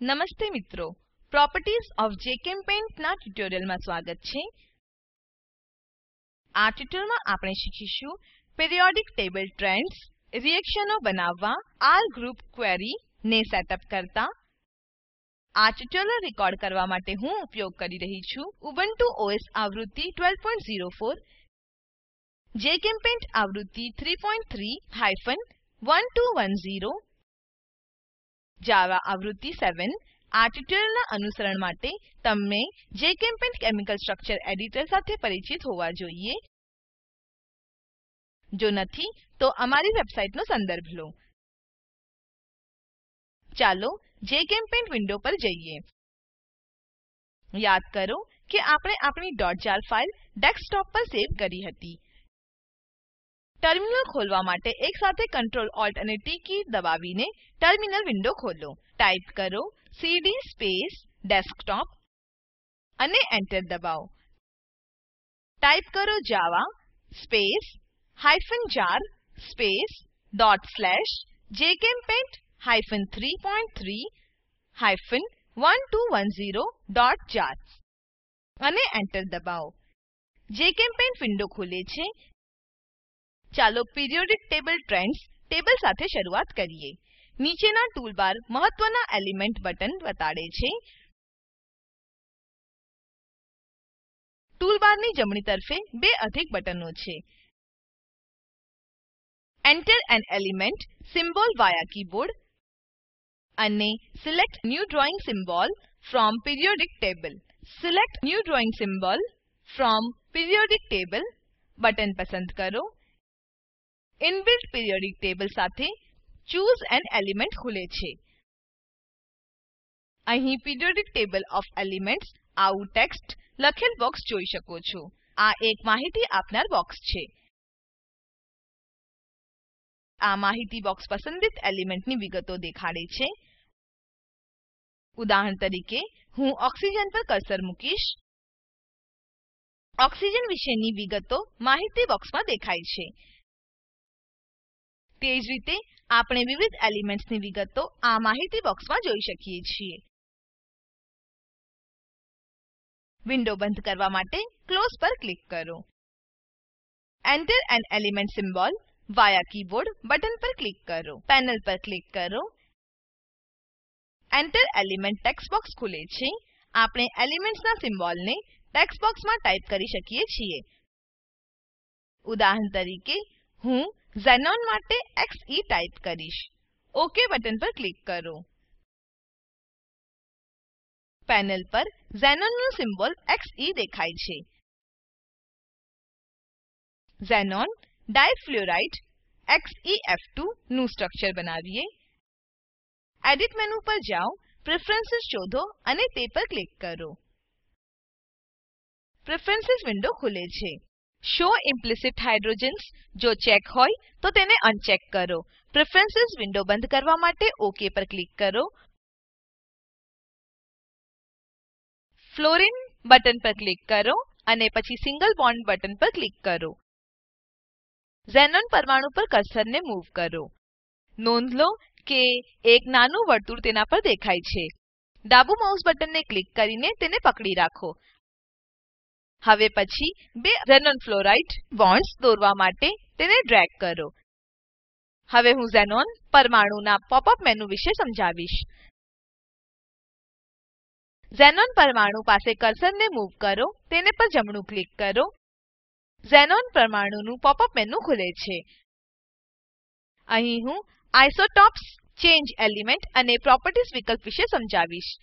નમસ્તે મિત્રો, properties of જીચેમ્પેઇન્ટ ના ટ્યુટોરીયલમાં સ્વાગત છે. આ ટ્યુટોરીયલમાં આપણે શીખીશું પીરિયોડિક ટેબલ ટ્રેન્ડ્સ, રિએક્શનો બનાવવા, આર ગ્રુપ ક્વેરી ને સેટઅપ કરતા. આ ટ્યુટોરીયલ રેકોર્ડ કરવા માટે હું ઉપયોગ કરી રહી છું ઉબુન્ટુ ઓએસ આવૃત્તિ 1204, જીચેમ્પેઇન્ટ આવૃત્તિ 3.3/1210, જાવા આવૃત્તિ 7. આ ટ્યુટોરીયલના અનુસરણ માટે તમને જીચેમ્પેઇન્ટ કેમિકલ સ્ટ્રક્ચર એડિટર સાથે પરિચિત હોવા જોઈએ. જો નથી તો અમારી વેબસાઈટનો સંદર્ભ લો. ચાલો જીચેમ્પેઇન્ટ વિન્ડો પર જઈએ. યાદ કરો કે આપણે આપણી .jar ફાઈલ ડેસ્કટોપ પર સેવ કરી હતી. ટર્મિનલ ખોલવા માટે એકસાથે Ctrl Alt અને ટી કી દબાવીને ટર્મિનલ વિન્ડો ખોલો. ટાઈપ કરો સીડી સ્પેસ ડેસ્કટોપ અને એન્ટર દબાવો. ટાઈપ કરો જાવા સ્પેસ -jar સ્પેસ ./-3.3-1210.jar અને એન્ટર દબાવો. જીચેમ્પેઇન્ટ વિન્ડો ખુલે છે. ચાલો પીરિયોડિક ટેબલ ટ્રેન્ડ્સ ટેબલ સાથે શરૂઆત કરીએ. નીચેના ટૂલબાર મહત્વના એલિમેન્ટ બટન બતાડે છે. ટૂલબારની જમણી તરફે બે અધિક બટનો છે. Enter an element symbol via keyboard અને Select new drawing symbol from periodic table. Select new drawing symbol from periodic table button પસંદ કરો. ઇનબિલ્ટ પીરિયોડિક ટેબલ સાથે choose an element ખુલે છે. અહીં પીરિયોડિક ટેબલ ઓફ એલિમેન્ટ્સ આવું text લખેલ box જોઈ શકો છો. આ એક માહિતી આપનાર બોક્સ છે. આ માહિતી બોક્સ પસંદિત એલિમેન્ટની વિગતો દેખાડે છે. ઉદાહરણ તરીકે હું ઓક્સિજન પર કર્સર મૂકીશ. ઓક્સિજન વિશેની વિગતો માહિતી બોક્સમાં દેખાય છે. તે જ રીતે આપણે વિવિધ એલિમેન્ટ્સની વિગતો આ માહિતી બોક્સમાં જોઈ શકીએ છીએ. વિન્ડો બંધ કરવા માટે ક્લોઝ પર ક્લિક કરો. Enter an element symbol via keyboard button પર ક્લિક કરો. પેનલ પર ક્લિક કરો. Enter element ટેક્સ્ટ બોક્સ ખુલે છે. આપણે એલિમેન્ટ્સના સિમ્બોલને ટેક્સ્ટ બોક્સમાં ટાઈપ કરી શકીએ છીએ. ઉદાહરણ તરીકે હું ઝેનોન માટે xe ટાઈપ કરીશ. OK બટન પર ક્લિક કરો. પેનલ પર ઝેનોનનું સિમ્બોલ xe દેખાય છે. ઝેનોન ડાઇફ્લુઓરાઇડ XeF2 નું સ્ટ્રક્ચર બનાવીએ. એડિટ મેનુ પર જાઓ, પ્રેફરન્સ શોધો અને તે પર ક્લિક કરો. પ્રેફરન્સ વિન્ડો ખુલે છે. શો ઇમ્પ્લિસિટ હાઇડ્રોજન્સ જો ચેક હોય તો તેને અનચેક કરો. પ્રેફરન્સ વિન્ડો બંધ કરવા માટે OK પર ક્લિક કરો. ફ્લોરીન બટન પર ક્લિક કરો અને પછી સિંગલ બોન્ડ બટન પર ક્લિક કરો. ઝેનોન પરમાણુ પર કર્સરને મૂવ કરો. નોંધ લો કે એક નાનું વર્તુળ તેના પર દેખાય છે. ડાબુ માઉસ બટનને ક્લિક કરીને તેને પકડી રાખો. હવે પછી બે ઝેનોન ફ્લોરાઇડ બોન્ડ્સ દોરવા માટે તેને ડ્રેગ કરો. હવે હું ઝેનોન પરમાણુના પોપ-અપ મેનુ વિશે સમજાવીશ. ઝેનોન પરમાણુ પાસે કર્સરને મૂવ કરો, તેને પર જમણું ક્લિક કરો. ઝેનોન પરમાણુનું પોપ-અપ મેનુ ખુલે છે. અહીં હું આઇસોટોપ્સ, ચેન્જ એલિમેન્ટ અને પ્રોપર્ટીઝ વિકલ્પ વિશે સમજાવીશ.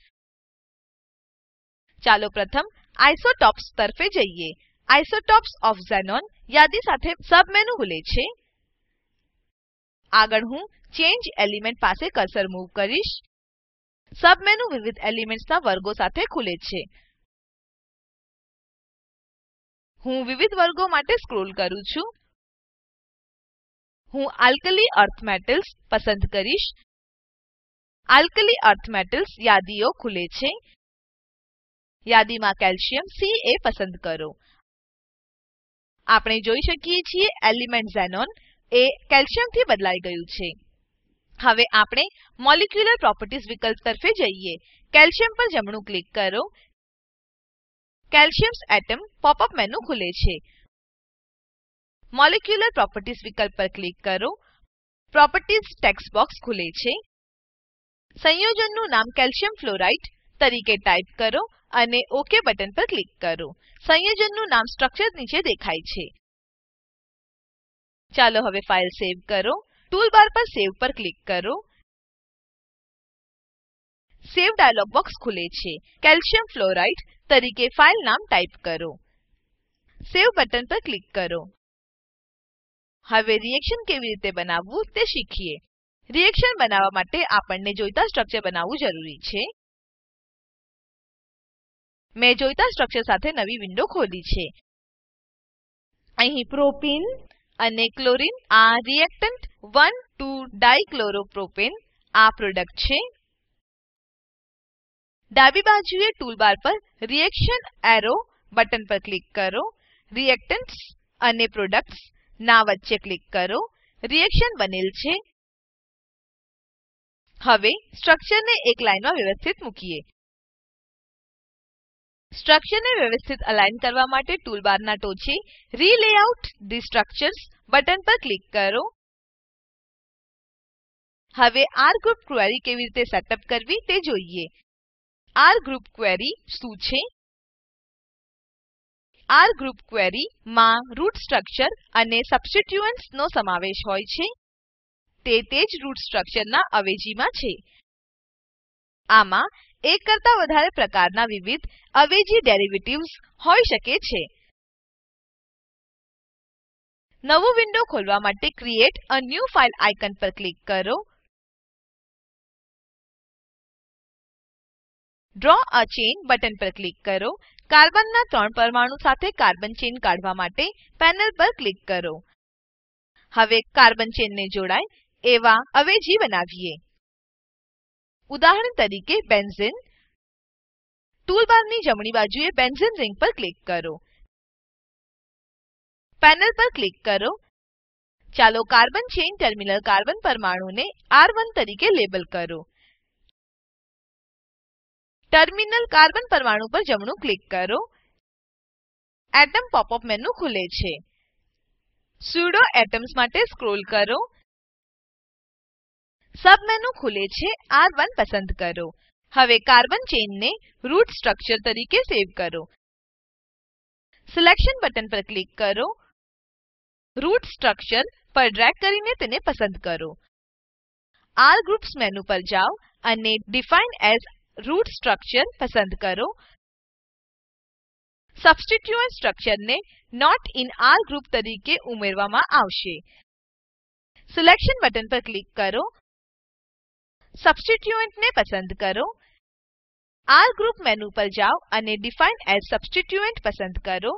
ચાલો પ્રથમ આઇસોટોપ્સ તરફે જઈએ. આઇસોટોપ્સ ઓફ ઝેનોન યાદી સાથે સબમેનુ ખુલે છે. આગળ હું ચેન્જ એલિમેન્ટ પાસે કર્સર મૂવ કરીશ. સબમેનુ વિવિધ એલિમેન્ટ્સના વર્ગો સાથે ખુલે છે. હું વિવિધ વર્ગો માટે સ્ક્રોલ કરું છું. હું આલ્કલી અર્થ મેટલ્સ પસંદ કરીશ. આલ્કલી અર્થ મેટલ્સ યાદીઓ ખુલે છે. યાદીમાં કેલ્શિયમ Ca પસંદ કરો. આપણે જોઈ શકીએ છીએ એલિમેન્ટ ઝેનોન એ કેલ્શિયમથી બદલાઈ ગયું છે. હવે આપણે મોલિક્યુલર પ્રોપર્ટીઝ વિકલ્પ તરફે જઈએ. કેલ્શિયમ પર જમણું ક્લિક કરો. કેલ્શિયમ એટમ પોપ-અપ મેનુ ખુલે છે. મોલિક્યુલર પ્રોપર્ટીઝ વિકલ્પ પર ક્લિક કરો. પ્રોપર્ટીઝ ટેક્સ્ટ બોક્સ ખુલે છે. સંયોજનનું નામ કેલ્શિયમ ફ્લોરાઇડ તરીકે ટાઈપ કરો અને ઓક બટન પર ક્લિક કરો. સંયોજનનું નામ સ્ટ્રક્ચર નીચે દેખાય છે. ચાલો હવે ફાઇલ સેવ કરો. ટૂલબાર પર સેવ પર ક્લિક કરો. સેવ ડાયલોગ બોક્સ ખુલે છે. કેલ્શિયમ ફ્લોરાઇડ તરીકે ફાઇલ નામ ટાઈપ કરો. સેવ બટન પર ક્લિક કરો. હવે રિએક્શન કેવી રીતે બનાવવું તે શીખીએ. રિએક્શન બનાવવા માટે આપણને જોઈતા સ્ટ્રક્ચર બનાવવું જરૂરી છે. મેં જોઈતા સ્ટ્રક્ચર સાથે નવી વિન્ડો ખોલી છે. અહીં પ્રોપીન અને ક્લોરીન આ રિએક્ટન્ટ 1,2-ડાઇક્લોરોપ્રોપેન આ પ્રોડક્ટ છે. ડાબી બાજુએ ટૂલબાર પર રિએક્શન એરો બટન પર ક્લિક કરો. રિએક્ટન્ટ્સ અને પ્રોડક્ટ્સ ના વચ્ચે ક્લિક કરો. રિએક્શન બનેલ છે. હવે સ્ટ્રક્ચરને એક લાઈનમાં વ્યવસ્થિત મૂકીએ. સ્ટ્રક્ચરને વ્યવસ્થિત અલાઇન કરવા માટે ટૂલબારના ટોચે રીલેઆઉટ ધ સ્ટ્રક્ચર્સ બટન પર ક્લિક કરો. હવે આર ગ્રુપ ક્વેરી કેવી રીતે સેટઅપ કરવી તે જોઈએ. આર ગ્રુપ ક્વેરી શું છે? આર ગ્રુપ ક્વેરી માં રૂટ સ્ટ્રક્ચર અને સબસ્ટિટ્યુઅન્ટ્સ નો સમાવેશ હોય છે. તે જ રૂટ સ્ટ્રક્ચરના અવેજીમાં છે. આમાં એક કરતા વધારે પ્રકારના વિવિધ અવેજી ડેરિવેટિવ્સ હોઈ શકે છે. નવું વિન્ડો ખોલવા માટે create a new file icon પર ક્લિક કરો. ડ્રો એ ચેઇન બટન પર ક્લિક કરો. કાર્બનના 3 પરમાણુ સાથે કાર્બન ચેઇન કાઢવા માટે પેનલ પર ક્લિક કરો. હવે કાર્બન ચેઇનને જોડાય એવા અવેજી બનાવીએ. ઉદાહરણ તરીકે બેન્ઝેને. ટૂલબારની જમણી બાજુએ બેન્ઝેને રિંગ પર ક્લિક કરો. પેનલ પર ક્લિક કરો. ચાલો કાર્બન ચેઇન ટર્મિનલ કાર્બન પરમાણુને R1 તરીકે લેબલ કરો. ટર્મિનલ કાર્બન પરમાણુ પર જમણું ક્લિક કરો. એટમ પોપ-અપ મેનુ ખુલે છે. સ્યુડો એટમ્સ માટે સ્ક્રોલ કરો. સબ મેનુ ખુલે છે. R1 પસંદ કરો. હવે કાર્બન ચેઇનને રૂટ સ્ટ્રક્ચર તરીકે સેવ કરો. સિલેક્શન બટન પર ક્લિક કરો. રૂટ સ્ટ્રક્ચર પર ડ્રેગ કરીને તેને પસંદ કરો. આર ગ્રુપ્સ મેનુ પર જાઓ અને ડિફાઇન એએસ રૂટ સ્ટ્રક્ચર પસંદ કરો. સબસ્ટિટ્યુઅન્ટ સ્ટ્રક્ચરને નોટ ઇન આર ગ્રુપ તરીકે ઉમેરવામાં આવશે. સિલેક્શન બટન પર ક્લિક કરો. સબસ્ટિટ્યુઅન્ટને પસંદ કરો. આર ગ્રુપ મેનુ પર જાઓ અને ડિફાઇન એએસ સબસ્ટિટ્યુઅન્ટ પસંદ કરો.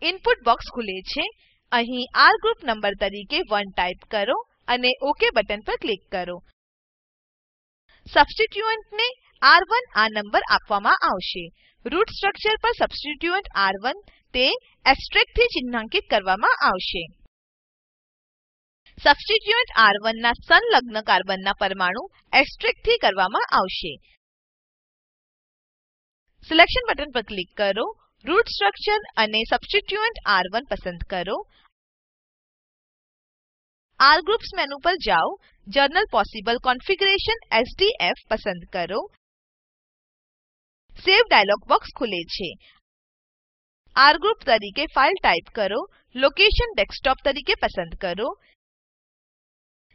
ઇનપુટ બોક્સ ખુલે છે. અહીં આર ગ્રુપ નંબર તરીકે 1 ટાઈપ કરો અને ઓક બટન પર ક્લિક કરો. સબસ્ટિટ્યુઅન્ટને R1 આ નંબર આપવામાં આવશે. રૂટ સ્ટ્રક્ચર પર સબસ્ટિટ્યુઅન્ટ R1 તે એસ્ટેરિસ્ક થી ચિન્હાંકિત કરવામાં આવશે. સબસ્ટિટ્યુઅન્ટ R1 ના સંલગ્ન કાર્બનના પરમાણુ એસ્ટેરિસ્ક થી કરવામાં આવશે. સિલેક્શન બટન પર ક્લિક કરો. રૂટ સ્ટ્રક્ચર અને સબસ્ટિટ્યુઅન્ટ R1 પસંદ કરો. આર ગ્રુપ્સ મેનુ પર જાઓ. જનરલ પોસિબલ કોન્ફિગરેશન એસડીએફ પસંદ કરો. સેવ ડાયલોગ બોક્સ ખુલે છે. આર ગ્રુપ તરીકે ફાઇલ ટાઈપ કરો. લોકેશન ડેસ્કટોપ તરીકે પસંદ કરો.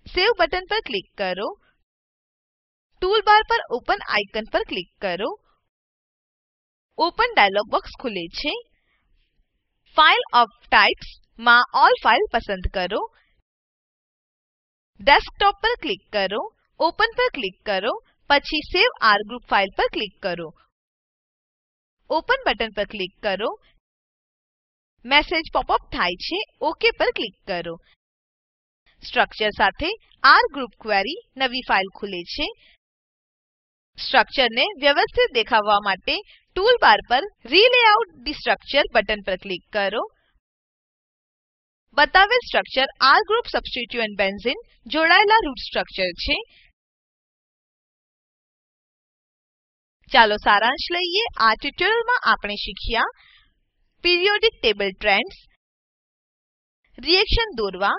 સેવ બટન પર ક્લિક કરો. ટૂલબાર પર ઓપન આઇકન પર ક્લિક કરો. ઓપન ડાયલોગ બોક્સ ખુલે છે. ફાઇલ ઓફ ટાઇપ્સ માં ઓલ ફાઇલ પસંદ કરો. ડેસ્કટોપ પર ક્લિક કરો. ઓપન પર ક્લિક કરો. પછી સેવ આર ગ્રુપ ફાઇલ પર ક્લિક કરો. ઓપન બટન પર ક્લિક કરો. મેસેજ પોપ-અપ થાય છે. ઓક પર ક્લિક કરો. સ્ટ્રક્ચર સાથે આર ગ્રુપ ક્વેરી નવી ફાઇલ ખુલે છે. સ્ટ્રક્ચરને વ્યવસ્થિત દેખાવવા માટે ટૂલબાર પર રીલેઆઉટ ધ સ્ટ્રક્ચર બટન પર ક્લિક કરો. બતાવેલ સ્ટ્રક્ચર R ગ્રુપ સબસ્ટિટ્યુઅન્ટ બેન્ઝેને જોડાયેલા રૂટ સ્ટ્રક્ચર છે. ચાલો સારાંશ લઈએ. આ ટ્યુટોરીયલમાં આપણે શીખ્યા પીરિયોડિક ટેબલ ટ્રેન્ડ્સ, રિએક્શન દોરવા,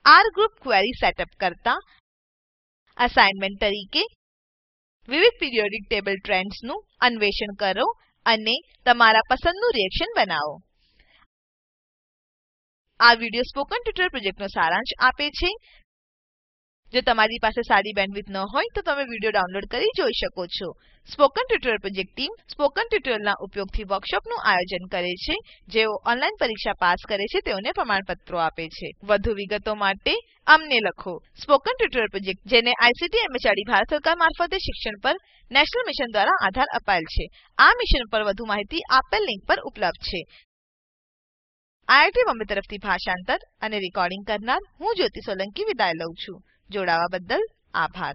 R ગ્રુપ ક્વેરી સેટઅપ કરતા. અસાઇનમેન્ટ તરીકે વિવિધ પીરિયોડિક ટેબલ ટ્રેન્ડ્સ નું અન્વેષણ કરો અને તમારા પસંદનું રિએક્શન બનાવો. આ વિડિયો સ્પોકન ટ્યુટોરીયલ પ્રોજેક્ટનો સારાંશ આપે છે. જો તમારી પાસે સારી બેન્ડવિડ્થ ન હોય તો તમે વિડિયો ડાઉનલોડ કરી જોઈ શકો છો. Spoken tutorial project team spoken ટ્યુટોરીયલના ઉપયોગથી વર્કશોપનું આયોજન કરે છે. જેઓ ઓનલાઈન પરીક્ષા પાસ કરે છે તેઓને પ્રમાણપત્રો આપે છે. વધુ વિગતો માટે અમને લખો. સ્પોકન ટ્યુટોરીયલ પ્રોજેક્ટ જેને આઈસીટી એમએચઆરડી ભારત સરકાર મારફતે શિક્ષણ પર નેશનલ મિશન દ્વારા આધાર અપાયેલ છે. આ મિશન પર વધુ માહિતી આપેલ લીંક પર ઉપલબ્ધ છે. આઈઆઈટી બોમ્બે તરફથી ભાષાંતર કરનાર હું જ્યોતિ સોલંકી વિદાય લઉં છું. જોડાવા બદ્દલ આભાર.